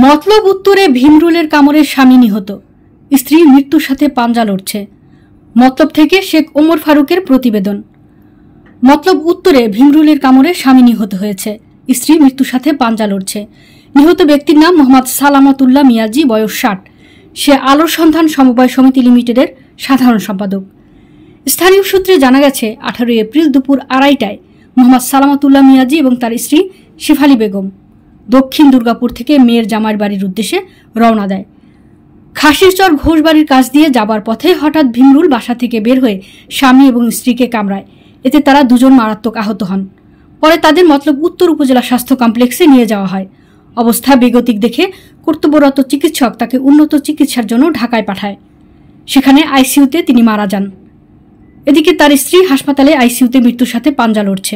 মতলব উত্তরে ভীমরুলের কামড়ে স্বামী নিহত, স্ত্রী মৃত্যুর সাথে পাঞ্জা লড়ছে। মতলব থেকে শেখ ওমর ফারুকের প্রতিবেদন। মতলব উত্তরে ভীমরুলের কামড়ে স্বামী নিহত হয়েছে, স্ত্রী মৃত্যুর সাথে পাঞ্জা লড়ছে। নিহত ব্যক্তির নাম মোহাম্মদ সালামতুল্লাহ মিয়াজি, বয়স 60। সে আলোর সন্ধান সমবায় সমিতি লিমিটেডের সাধারণ সম্পাদক। স্থানীয় সূত্রে জানা গেছে 18 এপ্রিল দুপুর 2:30টায় মোহাম্মদ সালামতুল্লাহ মিয়াজি এবং তার স্ত্রী শেফালি বেগম দক্ষিণ দুর্গাপুর থেকে মেয়ের জামাইয়ের বাড়ির উদ্দেশ্যে রওনা দেয়। খাসিরচর ঘোষবাড়ির কাছ দিয়ে যাবার পথে হঠাৎ ভীমরুল বাসা থেকে বের হয়ে স্বামী এবং স্ত্রীকে কামড়ায়। এতে তারা দুজন মারাত্মক আহত হন। পরে তাদের মতলব উত্তর উপজেলা স্বাস্থ্য কমপ্লেক্সে নিয়ে যাওয়া হয়। অবস্থা বেগতিক দেখে কর্তব্যরত চিকিৎসক তাকে উন্নত চিকিৎসার জন্য ঢাকায় পাঠায়। সেখানে আইসিইউতে তিনি মারা যান। এদিকে তার স্ত্রী হাসপাতালে আইসিইউতে মৃত্যুর সাথে পাঞ্জা লড়ছে।